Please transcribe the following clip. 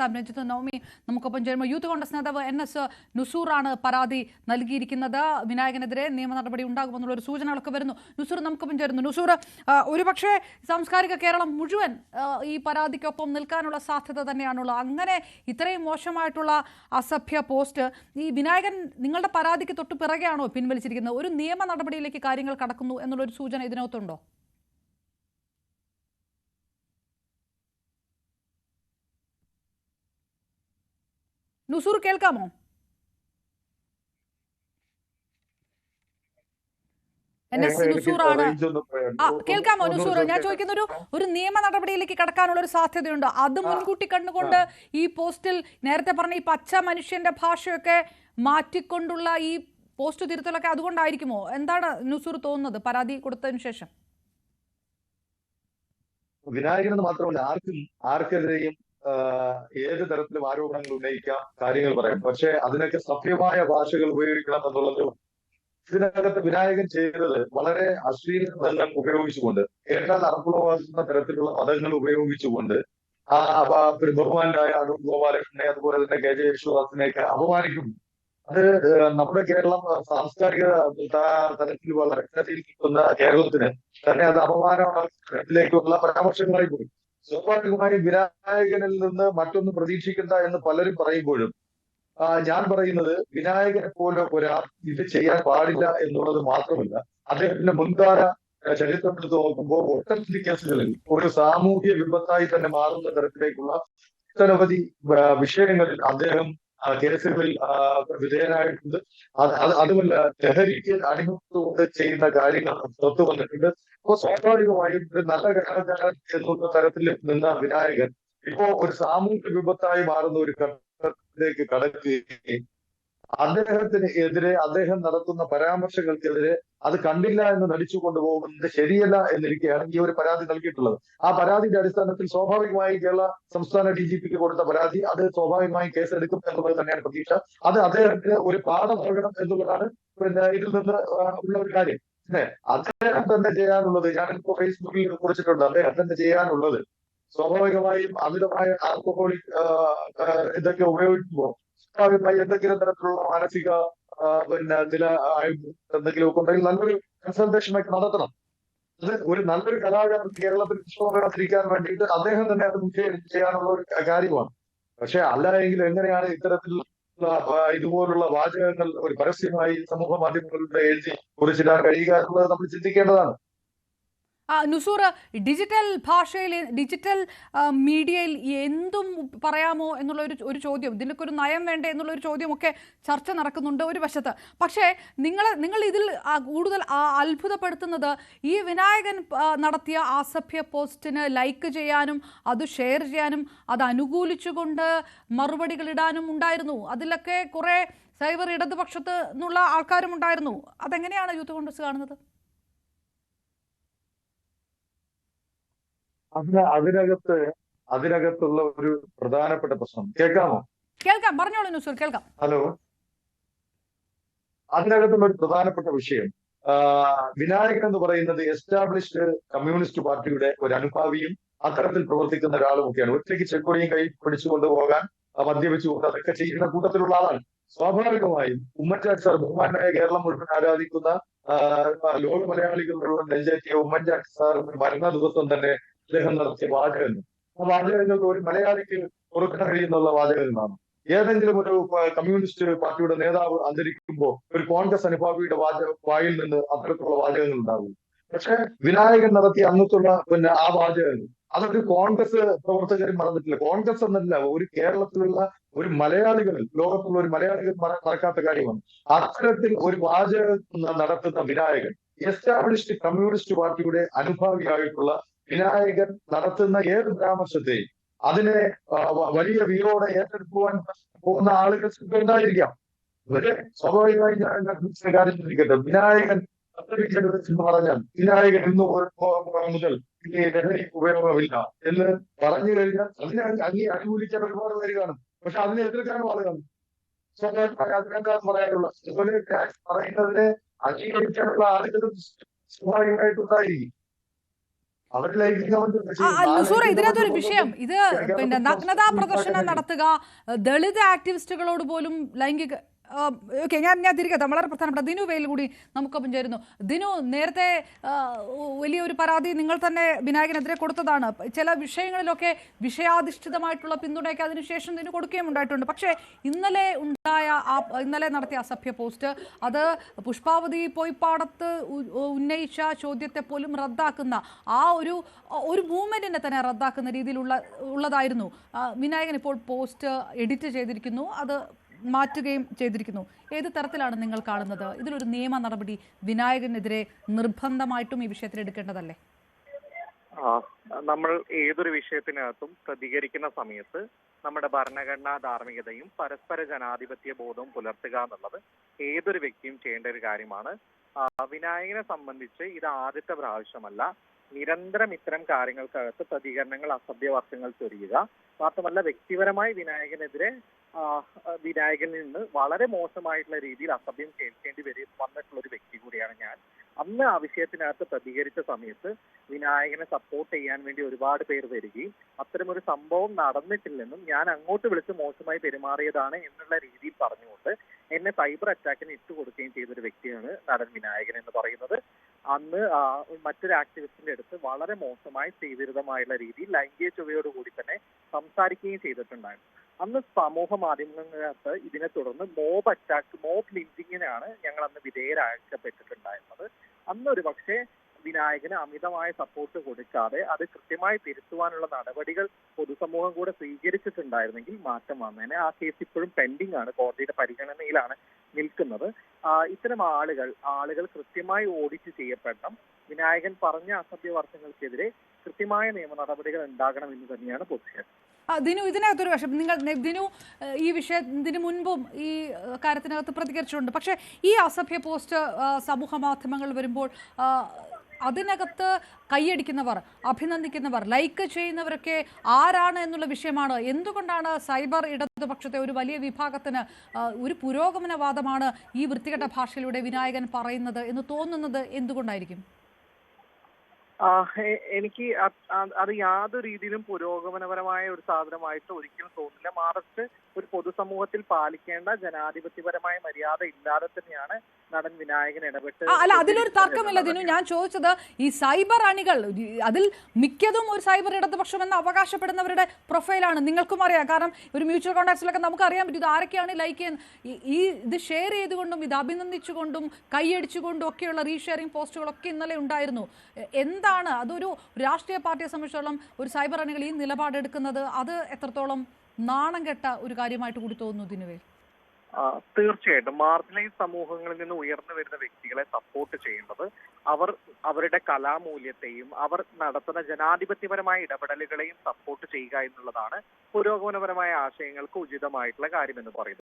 കേൾക്കാം. രഞ്ജിത്ത് നവമി നമുക്കൊപ്പം ചേരുമ്പോൾ യൂത്ത് കോൺഗ്രസ് നേതാവ് NS നുസൂറാണ് പരാതി നൽകിയിരിക്കുന്നത്. വിനായകനെതിരെ നിയമ നടപടി ഉണ്ടാകുമെന്നുള്ള ഒരു സൂചനകളൊക്കെ വരുന്നു. നുസൂർ നമുക്കൊപ്പം ചേരുന്നു. നുസൂർ, ഒരുപക്ഷെ സാംസ്കാരിക കേരളം മുഴുവൻ ഈ പരാതിക്കൊപ്പം നിൽക്കാനുള്ള സാധ്യത തന്നെയാണുള്ളത്. അങ്ങനെ ഇത്രയും മോശമായിട്ടുള്ള അസഭ്യ പോസ്റ്റ് ഈ വിനായകൻ നിങ്ങളുടെ പരാതിക്ക് തൊട്ട് പിറകെയാണോ പിൻവലിച്ചിരിക്കുന്നത്? ഒരു നിയമ നടപടിയിലേക്ക് കാര്യങ്ങൾ കടക്കുന്നു എന്നുള്ളൊരു സൂചന ഇതിനകത്തുണ്ടോ? നുസൂർ, കേൾക്കാമോ? കേൾക്കാമോ നുസൂർ? ഞാൻ ചോദിക്കുന്ന ഒരു നിയമ നടപടിയിലേക്ക് കടക്കാനുള്ള ഒരു സാധ്യതയുണ്ട്. അത് മുൻകൂട്ടി കണ്ടുകൊണ്ട് ഈ പോസ്റ്റിൽ നേരത്തെ പറഞ്ഞ ഈ പച്ച മനുഷ്യന്റെ ഭാഷയൊക്കെ മാറ്റിക്കൊണ്ടുള്ള ഈ പോസ്റ്റ് തിരുത്തലൊക്കെ അതുകൊണ്ടായിരിക്കുമോ? എന്താണ് നുസൂർ തോന്നുന്നത് പരാതി കൊടുത്തതിനു ശേഷം? വിനായകനെന്ന് മാത്രമല്ല, ആർക്കെതിരെയും ഏത് തരത്തിലും ആരോപണങ്ങൾ ഉന്നയിക്കാം, കാര്യങ്ങൾ പറയാം. പക്ഷെ അതിനൊക്കെ സഭ്യമായ ഭാഷകൾ ഉപയോഗിക്കണം എന്നുള്ളത് ഇതിനകത്ത് വിനായകൻ ചെയ്തത് വളരെ അശ്ലീല പദങ്ങൾ ഉപയോഗിച്ചുകൊണ്ട്, കേട്ടാൽ അറപ്പുളവാക്കുന്ന തരത്തിലുള്ള പദങ്ങൾ ഉപയോഗിച്ചുകൊണ്ട് ബഹുമാനായ അടൂർ ഗോപാലകൃഷ്ണനെ അതുപോലെ തന്നെ KJ യേശുദാസിനെയൊക്കെ അപമാനിക്കുന്നു. അത് നമ്മുടെ കേരളം സാംസ്കാരിക തലത്തിൽ വളരെ നിൽക്കുന്ന കേരളത്തിന് തന്നെ അത് അപമാനത്തിലേക്കുള്ള പരാമർശങ്ങളായി പോയി. സ്വാഭാവികമായും വിനായകനിൽ നിന്ന് മറ്റൊന്നും പ്രതീക്ഷിക്കണ്ട എന്ന് പലരും പറയുമ്പോഴും ഞാൻ പറയുന്നത് വിനായകനെ പോലെ ഒരാൾ ഇത് ചെയ്യാൻ പാടില്ല എന്നുള്ളത് മാത്രമല്ല, അദ്ദേഹത്തിന്റെ മുൻകാല ചരിത്രം എടുത്ത് നോക്കുമ്പോൾ ഒട്ടനവധി കേസുകളിൽ ഒരു സാമൂഹ്യ വിപത്തായി തന്നെ മാറുന്ന തരത്തിലേക്കുള്ള ഒട്ടനവധി വിഷയങ്ങളിൽ അദ്ദേഹം കേസുകളിൽ വിധേയനായിട്ടുണ്ട്. അതുമല്ല, ലഹരിക്ക് അടിമത്തുകൊണ്ട് ചെയ്യുന്ന കാര്യങ്ങൾ പുറത്തു വന്നിട്ടുണ്ട്. അപ്പോൾ സ്വാഭാവികമായും ഒരു നല്ല കലാകാരൻ എന്നുള്ള തരത്തിൽ നിന്ന വിനായകൻ ഇപ്പോ ഒരു സാമൂഹ്യ വിപത്തായി മാറുന്ന ഒരു ഘട്ടത്തിലേക്ക് കടക്കുകയും അദ്ദേഹത്തിന് എതിരെ അദ്ദേഹം നടത്തുന്ന പരാമർശങ്ങൾക്കെതിരെ അത് കണ്ടില്ല എന്ന് നടിച്ചു കൊണ്ടുപോകുന്നത് ശരിയല്ല എന്നിരിക്കെയാണ് ഈ ഒരു പരാതി നൽകിയിട്ടുള്ളത്. ആ പരാതിയുടെ അടിസ്ഥാനത്തിൽ സ്വാഭാവികമായി കേരള സംസ്ഥാന DGPക്ക് കൊടുത്ത പരാതി അത് സ്വാഭാവികമായും കേസെടുക്കും എന്നുള്ളത് തന്നെയാണ് പ്രതീക്ഷ. അത് അദ്ദേഹത്തിന് ഒരു പാഠമാകണം എന്നുള്ളതാണ് ഇതിൽ നിന്ന് ഉള്ള ഒരു കാര്യം. അദ്ദേഹം തന്നെ ചെയ്യാനുള്ളത്, ഞാനിപ്പോ ഫേസ്ബുക്കിൽ കുറിച്ചിട്ടുണ്ട്, അദ്ദേഹം തന്നെ ചെയ്യാനുള്ളത് സ്വാഭാവികമായും അമിതമായ ആൽക്കഹോളിക് ഇതൊക്കെ ഉപയോഗിക്കുമ്പോൾ സ്വാഭാവികമായി എന്തെങ്കിലും തരത്തിലുള്ള മാനസിക നില എന്തെങ്കിലുമൊക്കെ ഉണ്ടെങ്കിൽ നല്ലൊരു കൺസൾട്ടേഷൻ ഒക്കെ നടത്തണം. അത് ഒരു നല്ലൊരു കലാകാരൻ കേരളത്തിൽ ഇഷ്ടപ്പെടാതിരിക്കാൻ വേണ്ടിയിട്ട് അദ്ദേഹം തന്നെ അത് ചെയ്യാനുള്ള ഒരു കാര്യമാണ്. പക്ഷെ അല്ല എങ്കിൽ എങ്ങനെയാണ് ഇത്തരത്തിലുള്ള ഇതുപോലുള്ള വാചകങ്ങൾ ഒരു പരസ്യമായി സമൂഹ മാധ്യമങ്ങളിലൂടെ എഴുതി കുറിച്ചിടാൻ കഴിയുക എന്നുള്ളത് നമ്മൾ ചിന്തിക്കേണ്ടതാണ്. നുസൂർ, ഡിജിറ്റൽ ഭാഷയിൽ, ഡിജിറ്റൽ മീഡിയയിൽ എന്തും പറയാമോ എന്നുള്ള ഒരു ചോദ്യം, ഇതിനൊക്കെ ഒരു നയം വേണ്ടേ എന്നുള്ള ഒരു ചോദ്യമൊക്കെ ചർച്ച നടക്കുന്നുണ്ട് ഒരു വശത്ത്. പക്ഷേ നിങ്ങൾ ഇതിൽ കൂടുതൽ അത്ഭുതപ്പെടുത്തുന്നത് ഈ വിനായകൻ നടത്തിയ അസഭ്യ പോസ്റ്റിന് ലൈക്ക് ചെയ്യാനും അത് ഷെയർ ചെയ്യാനും അത് അനുകൂലിച്ചുകൊണ്ട് മറുപടികൾ ഇടാനും ഉണ്ടായിരുന്നു. അതിലൊക്കെ കുറെ സൈബർ ഇടതുപക്ഷത്ത് നിന്നുള്ള ആൾക്കാരും ഉണ്ടായിരുന്നു. അതെങ്ങനെയാണ് യൂത്ത് കോൺഗ്രസ് കാണുന്നത്? അതിനകത്തുള്ള ഒരു പ്രധാനപ്പെട്ട പ്രശ്നം കേൾക്കാമോ? കേൾക്കാം, പറഞ്ഞോളൂ നുസൂർ, കേൾക്കാം. ഹലോ. അതിനകത്തുള്ള ഒരു പ്രധാനപ്പെട്ട വിഷയം, വിനായകൻ എന്ന് പറയുന്നത് എസ്റ്റാബ്ലിഷ്ഡ് കമ്മ്യൂണിസ്റ്റ് പാർട്ടിയുടെ ഒരു അനുഭാവിയും അത്തരത്തിൽ പ്രവർത്തിക്കുന്ന ഒരാളുമൊക്കെയാണ്. ഒറ്റയ്ക്ക് ചെക്കൊടിയും കൈ പിടിച്ചുകൊണ്ട് പോകാൻ, മദ്യപിച്ചുകൊണ്ട് അതൊക്കെ ചെയ്യുന്ന കൂട്ടത്തിലുള്ള ആളാണ്. സ്വാഭാവികമായും ഉമ്മൻചാണ്ടി സാർ, ബഹുമാനായ കേരളം മുഴുവൻ ആരാധിക്കുന്ന ലോക മലയാളികളുടെ നെഞ്ചേറ്റിയ ഉമ്മൻചാണ്ടി സാർ മരണ ദിവസം തന്നെ അദ്ദേഹം നടത്തിയ വാചകങ്ങൾ, ആ വാചകങ്ങൾ ഒരു മലയാളിക്ക് ഓർക്കാൻ കഴിയുന്നുള്ള വാചകങ്ങളാണ്. ഏതെങ്കിലും ഒരു കമ്മ്യൂണിസ്റ്റ് പാർട്ടിയുടെ നേതാവ് അന്തരിക്കുമ്പോൾ ഒരു കോൺഗ്രസ് അനുഭാവിയുടെ വായിൽ നിന്ന് അത്തരത്തിലുള്ള വാചകങ്ങൾ ഉണ്ടാകും. പക്ഷെ വിനായകൻ നടത്തിയ അന്നത്തുള്ള ആ വാചകങ്ങൾ അതൊരു കോൺഗ്രസ് പ്രവർത്തകരും മറന്നിട്ടില്ല. കോൺഗ്രസ് എന്നല്ല, ഒരു കേരളത്തിലുള്ള ഒരു മലയാളികളിൽ, ലോകത്തുള്ള ഒരു മലയാളികൾ മറക്കാത്ത കാര്യമാണ്. അത്തരത്തിൽ ഒരു വാചകം നടത്തുന്ന വിനായകൻ, എസ്റ്റാബ്ലിഷ്ഡ് കമ്മ്യൂണിസ്റ്റ് പാർട്ടിയുടെ അനുഭാവിയായിട്ടുള്ള വിനായകൻ നടത്തുന്ന ഏത് പരാമർശത്തെയും അതിനെ വലിയ വീറോടെ ഏറ്റെടുക്കുവാൻ പോകുന്ന ആളുകൾ ഉണ്ടായിരിക്കാം. സ്വാഭാവികമായി ഞാൻ കാര്യം ചിന്തിക്കട്ടെ, വിനായകൻ എന്ന് പറഞ്ഞാൽ വിനായകൻ ഇന്ന് മുതൽ ഈ ലഹരി ഉപയോഗമില്ല എന്ന് പറഞ്ഞു കഴിഞ്ഞാൽ അതിനെ അനുകൂലിക്കാൻ ഒരുപാട് പേര് കാണും. പക്ഷെ അതിനെ എതിർക്കാനും ആളുകളാണ്. സ്വാഭാവികമായി അതിനെന്താണ് പറയാനുള്ള, പറയുന്നതിനെ അംഗീകരിക്കാനുള്ള ആളുകളും സ്വാഭാവികമായിട്ടുണ്ടായിരിക്കും. അവർ ലൈംഗിക ബന്ധം ചെയ്യും. ആ നുസൂറ, ലൈംഗിക ഇതിനകത്തൊരു ബന്ധം വിഷയം, കൊണ്ടൊന്നും ഇത് പിന്നെ കേരളത്തിൽ നഗ്നതാ പ്രശ്നം പ്രദർശനം ഉണ്ടാക്കാൻ കഴിയും. നടത്തുക, ദളിത് ആക്ടിവിസ്റ്റുകളോട് പോലും ലൈംഗിക ഓക്കെ, ഞാൻ തിരികെ വളരെ പ്രധാനപ്പെട്ട ദിനു വെയിൽ കൂടി നമുക്കൊപ്പം ചേരുന്നു. ദിനു, നേരത്തെ വലിയൊരു പരാതി നിങ്ങൾ തന്നെ വിനായകനെതിരെ കൊടുത്തതാണ്. ചില വിഷയങ്ങളിലൊക്കെ വിഷയാധിഷ്ഠിതമായിട്ടുള്ള പിന്തുണയൊക്കെ അതിനുശേഷം ദിനു കൊടുക്കുകയും ഉണ്ടായിട്ടുണ്ട്. പക്ഷേ ഇന്നലെ നടത്തിയ അസഭ്യ പോസ്റ്റ്, അത് പുഷ്പാവതി പൊയ്പ്പാടത്ത് ഉന്നയിച്ച ചോദ്യത്തെ പോലും റദ്ദാക്കുന്ന ഒരു മൂവ്മെന്റിനെ തന്നെ റദ്ദാക്കുന്ന ഉള്ളതായിരുന്നു. വിനായകൻ ഇപ്പോൾ പോസ്റ്റ് എഡിറ്റ് ചെയ്തിരിക്കുന്നു, അത് മാറ്റുകയും ചെയ്തിരിക്കുന്നു. ഏത് തരത്തിലാണ് നിങ്ങൾ കാണുന്നത്? ഇതിലൊരു നിയമ നടപടി വിനായകനെതിരെ നിർബന്ധമായിട്ടും ഈ വിഷയത്തിൽ എടുക്കേണ്ടതല്ലേ? നമ്മൾ ഏതൊരു വിഷയത്തിനകത്തും പ്രതികരിക്കുന്ന സമയത്ത് നമ്മുടെ ഭരണഘടനാ ധാർമ്മികതയും പരസ്പര ജനാധിപത്യ ബോധവും പുലർത്തുക എന്നുള്ളത് ഏതൊരു വ്യക്തിയും ചെയ്യേണ്ട ഒരു കാര്യമാണ്. വിനായകനെ സംബന്ധിച്ച് ഇത് ആദ്യത്തെ പ്രാവശ്യമല്ല. നിരന്തരം ഇത്തരം കാര്യങ്ങൾക്കകത്ത് പ്രതികരണങ്ങൾ, അസഭ്യവാക്യങ്ങൾ ചൊരിയുക, മാത്രമല്ല വ്യക്തിപരമായി വിനായകനിൽ നിന്ന് വളരെ മോശമായിട്ടുള്ള രീതിയിൽ അസഭ്യം കേൾക്കേണ്ടി വന്നിട്ടുള്ള ഒരു വ്യക്തി കൂടിയാണ് ഞാൻ. അന്ന് ആ വിഷയത്തിനകത്ത് പ്രതികരിച്ച സമയത്ത് വിനായകനെ സപ്പോർട്ട് ചെയ്യാൻ വേണ്ടി ഒരുപാട് പേർ വരികയും അത്തരമൊരു സംഭവം നടന്നിട്ടില്ലെന്നും ഞാൻ അങ്ങോട്ട് വിളിച്ച് മോശമായി പെരുമാറിയതാണ് എന്നുള്ള രീതിയിൽ പറഞ്ഞുകൊണ്ട് എന്നെ സൈബർ അറ്റാക്കിന് ഇട്ടുകൊടുക്കുകയും ചെയ്തൊരു വ്യക്തിയാണ് നടൻ വിനായകൻ എന്ന് പറയുന്നത്. അന്ന് മറ്റൊരു ആക്ടിവിസ്റ്റിന്റെ അടുത്ത് വളരെ മോശമായി സ്ത്രീവിരുദ്ധമായുള്ള രീതിയിൽ ലൈംഗിക ചുവയോടുകൂടി തന്നെ സംസാരിക്കുകയും ചെയ്തിട്ടുണ്ടായിരുന്നു. അന്ന് സമൂഹ മാധ്യമങ്ങളിനകത്ത് ഇതിനെ തുടർന്ന് മോബ് ലിഞ്ചിങ്ങിനാണ് ഞങ്ങൾ അന്ന് വിധേയരാക്കപ്പെട്ടിട്ടുണ്ടായിരുന്നത്. അന്നൊരു പക്ഷേ വിനായകന് അമിതമായ സപ്പോർട്ട് കൊടുക്കാതെ അത് കൃത്യമായി തിരുത്തുവാനുള്ള നടപടികൾ പൊതുസമൂഹം കൂടെ സ്വീകരിച്ചിട്ടുണ്ടായിരുന്നെങ്കിൽ മാറ്റം വന്നേനെ. ആ കേസ് ഇപ്പോഴും പെൻഡിംഗ് ആണ്, കോടതിയുടെ പരിഗണനയിലാണ് നിൽക്കുന്നത്. ഇത്തരം ആളുകൾ കൃത്യമായി ഓഡിറ്റ് ചെയ്യപ്പെടണം. വിനായകൻ പറഞ്ഞ അസഭ്യവർഷങ്ങൾക്കെതിരെ കൃത്യമായ നിയമ നടപടികൾ ഉണ്ടാകണമെന്ന് തന്നെയാണ് പൊതുശേഷം. ദിനു, ഇതിനകത്തൊരു വശം, ദിനു ഈ വിഷയത്തിന് മുൻപും ഈ കാര്യത്തിനകത്ത് പ്രതികരിച്ചിട്ടുണ്ട്. പക്ഷേ ഈ അസഭ്യ പോസ്റ്റ് സമൂഹ മാധ്യമങ്ങൾ വരുമ്പോൾ അതിനകത്ത് കൈയടിക്കുന്നവർ, അഭിനന്ദിക്കുന്നവർ, ലൈക്ക് ചെയ്യുന്നവരൊക്കെ ആരാണ് എന്നുള്ള വിഷയമാണ്. എന്തുകൊണ്ടാണ് സൈബർ ഇടതുപക്ഷത്തെ ഒരു വലിയ വിഭാഗത്തിന് ഒരു പുരോഗമനവാദമാണ് ഈ വൃത്തികെട്ട ഭാഷയിലൂടെ വിനായകൻ പറയുന്നത് എന്ന് തോന്നുന്നത് എന്തുകൊണ്ടായിരിക്കും? എനിക്ക് അത് യാതൊരു രീതിയിലും പുരോഗമനപരമായ ഒരു സാധനമായിട്ട് ഒരിക്കലും തോന്നില്ല. മറിച്ച് ഒരു പൊതുസമൂഹത്തിൽ പാലിക്കേണ്ട ജനാധിപത്യപരമായ മര്യാദ ഇല്ലാതെ തന്നെയാണ് നടൻ വിനായകൻ ഇടപെട്ട്. അല്ല, അതിലൊരു തർക്കമില്ല ദിനു. ഞാൻ ചോദിച്ചത് ഈ സൈബർ അണികൾ, അതിൽ മിക്കതും ഒരു സൈബർ ഇടതുപക്ഷം എന്ന് അവകാശപ്പെടുന്നവരുടെ പ്രൊഫൈലാണ്. നിങ്ങൾക്കും അറിയാം, കാരണം ഒരു മ്യൂച്വൽ കോൺടാക്ട്സിലൊക്കെ നമുക്ക് അറിയാൻ പറ്റും ഇത് ആരൊക്കെയാണ് ലൈക്ക് ചെയ്യുന്നത്. ഇത് ഷെയർ ചെയ്തുകൊണ്ടും ഇത് അഭിനന്ദിച്ചുകൊണ്ടും കൈയടിച്ചുകൊണ്ടും ഒക്കെയുള്ള റീഷെയറിംഗ് പോസ്റ്റുകളൊക്കെ ഇന്നലെ ഉണ്ടായിരുന്നു. എന്താണ് അതൊരു രാഷ്ട്രീയ പാർട്ടിയെ സംബന്ധിച്ചിടത്തോളം ഒരു സൈബർ അണികൾ ഈ നിലപാടെടുക്കുന്നത്? അത് എത്രത്തോളം നാണം കെട്ട ഒരു കാര്യമായിട്ട് കൂടി തോന്നുന്നു ദിനുവേ? തീർച്ചയായിട്ടും മാർജിനലൈസ് സമൂഹങ്ങളിൽ നിന്ന് ഉയർന്നു വരുന്ന വ്യക്തികളെ സപ്പോർട്ട് ചെയ്യേണ്ടത് അവരുടെ കലാമൂല്യത്തെയും അവർ നടത്തുന്ന ജനാധിപത്യപരമായ ഇടപെടലുകളെയും സപ്പോർട്ട് ചെയ്യുക എന്നുള്ളതാണ് പുരോഗമനപരമായ ആശയങ്ങൾക്ക് ഉചിതമായിട്ടുള്ള കാര്യമെന്ന് പറയുന്നത്.